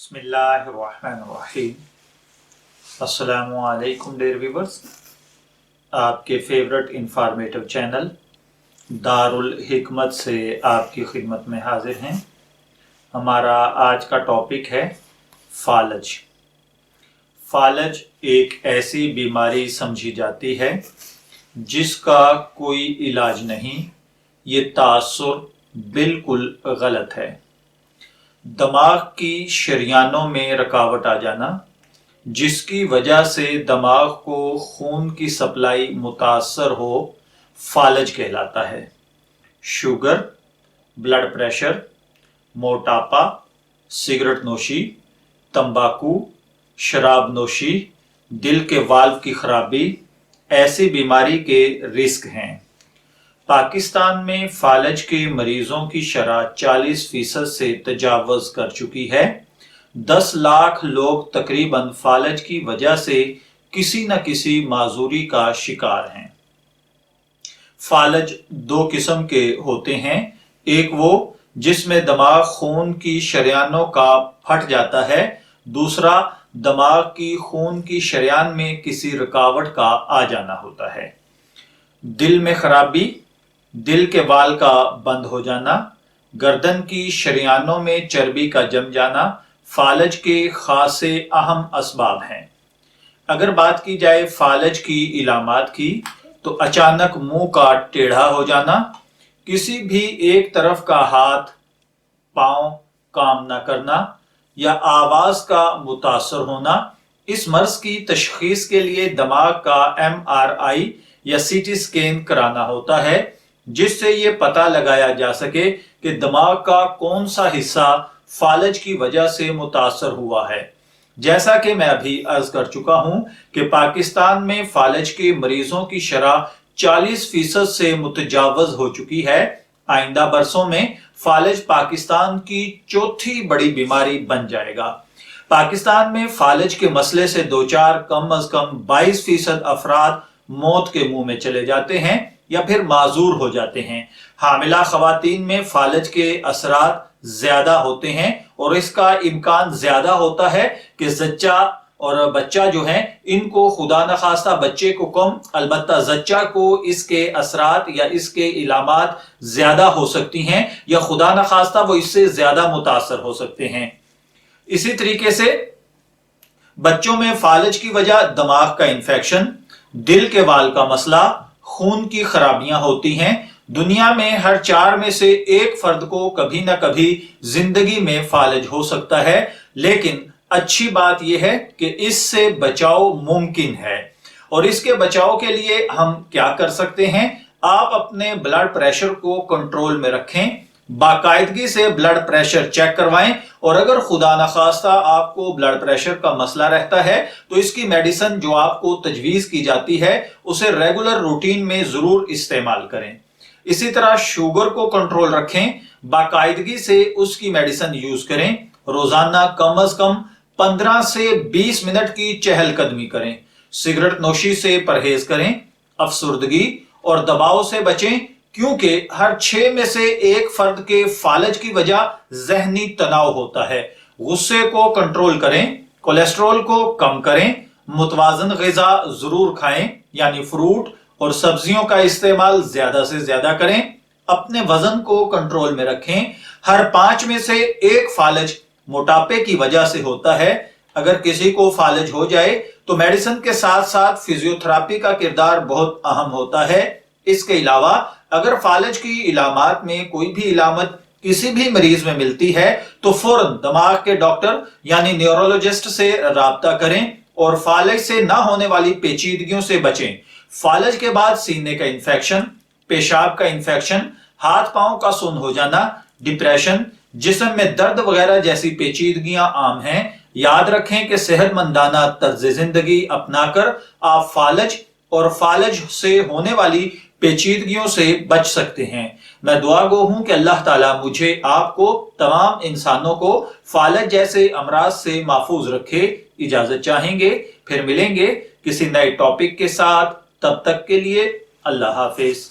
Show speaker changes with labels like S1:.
S1: बिस्मिल्लाहिर्रहमानिर्रहीम। अस्सलामु अलैकुम डियर व्यूअर्स, आपके फेवरेट इंफॉर्मेटिव चैनल दारुल हिकमत से आपकी खिदमत में हाजिर हैं। हमारा आज का टॉपिक है फालज। फालज एक ऐसी बीमारी समझी जाती है जिसका कोई इलाज नहीं। ये तासुर बिल्कुल गलत है। दिमाग की शरियानों में रुकावट आ जाना, जिसकी वजह से दिमाग को खून की सप्लाई मुतासर हो, फालज कहलाता है। शुगर, ब्लड प्रेशर, मोटापा, सिगरेट नोशी, तंबाकू, शराब नोशी, दिल के वाल्व की खराबी ऐसी बीमारी के रिस्क हैं। पाकिस्तान में फालज के मरीजों की शरह 40% से तजावज़ कर चुकी है। 10 लाख लोग तकरीबन फालज की वजह से किसी न किसी माजूरी का शिकार हैं। फालज दो किस्म के होते हैं। एक वो जिसमें दिमाग खून की शरियानों का फट जाता है, दूसरा दिमाग की खून की शरियान में किसी रुकावट का आ जाना होता है। दिल में खराबी, दिल के वाल का बंद हो जाना, गर्दन की शरियानों में चर्बी का जम जाना फालज के खासे अहम असबाब हैं। अगर बात की जाए फालज की इलामात की, तो अचानक मुंह का टेढ़ा हो जाना, किसी भी एक तरफ का हाथ पांव काम न करना या आवाज का मुतासर होना। इस मर्ज की तशखीस के लिए दिमाग का MRI या CT स्कैन कराना होता है, जिससे ये पता लगाया जा सके कि दिमाग का कौन सा हिस्सा फालज की वजह से मुतासर हुआ है। जैसा कि मैं अभी अर्ज कर चुका हूं कि पाकिस्तान में फालज के मरीजों की शरह 40% से मुतजावज हो चुकी है। आइंदा बरसों में फालज पाकिस्तान की चौथी बड़ी बीमारी बन जाएगा। पाकिस्तान में फालज के मसले से दो चार कम अज कम 22% अफराद मौत के मुंह में चले जाते हैं या फिर माजूर हो जाते हैं। हामिला खवातीन में फालज के असरात ज्यादा होते हैं और इसका इम्कान ज्यादा होता है कि जच्चा और बच्चा जो है, इनको खुदा न खास्ता बच्चे को कम, अलबत्ता जच्चा को इसके असरात या इसके इलामात ज्यादा हो सकती हैं या खुदा न खास्ता वो इससे ज्यादा मुतासर हो सकते हैं। इसी तरीके से बच्चों में फालज की वजह दिमाग का इंफेक्शन, दिल के वाल का मसला, खून की खराबियां होती हैं। दुनिया में हर 4 में से एक फर्द को कभी ना कभी जिंदगी में फालज हो सकता है, लेकिन अच्छी बात यह है कि इससे बचाव मुमकिन है। और इसके बचाव के लिए हम क्या कर सकते हैं? आप अपने ब्लड प्रेशर को कंट्रोल में रखें, बाकायदगी से ब्लड प्रेशर चेक करवाएं, और अगर खुदा न खास्ता आपको ब्लड प्रेशर का मसला रहता है तो इसकी मेडिसिन जो आपको तजवीज की जाती है उसे रेगुलर रूटीन में जरूर इस्तेमाल करें। इसी तरह शुगर को कंट्रोल रखें, बाकायदगी से उसकी मेडिसिन यूज करें। रोजाना कम अज कम 15 से 20 मिनट की चहलकदमी करें। सिगरेट नोशी से परहेज करें। अफसुर्दगी और दबाव से बचें, क्योंकि हर 6 में से एक फर्द के फालज की वजह जहनी तनाव होता है। गुस्से को कंट्रोल करें, कोलेस्ट्रॉल को कम करें, मुतवाजन ग़िज़ा जरूर खाएं, यानी फ्रूट और सब्जियों का इस्तेमाल ज्यादा से ज्यादा करें। अपने वजन को कंट्रोल में रखें। हर 5 में से एक फालज मोटापे की वजह से होता है। अगर किसी को फालज हो जाए तो मेडिसिन के साथ साथ फिजियोथेरेपी का किरदार बहुत अहम होता है। इसके अलावा अगर फालज की इलामात में कोई भी इलामत किसी भी मरीज में मिलती है तो फौरन दिमाग के डॉक्टर यानी न्यूरोलॉजिस्ट से राब्ता करें और फालज से ना होने वाली पेचीदगियों से बचें। फालज के बाद सीने का इंफेक्शन, पेशाब का इंफेक्शन, हाथ पांव का सुन्न हो जाना, डिप्रेशन, जिस्म में दर्द वगैरह जैसी पेचीदगियां आम हैं। याद रखें कि सेहतमंदाना तर्ज जिंदगी अपनाकर आप फालज और फालज से होने वाली पेचीदगियों से बच सकते हैं। मैं दुआ गो हूं कि अल्लाह ताला मुझे, आपको, तमाम इंसानों को फालज जैसे अमराज से महफूज रखे। इजाजत चाहेंगे, फिर मिलेंगे किसी नए टॉपिक के साथ। तब तक के लिए अल्लाह हाफिज।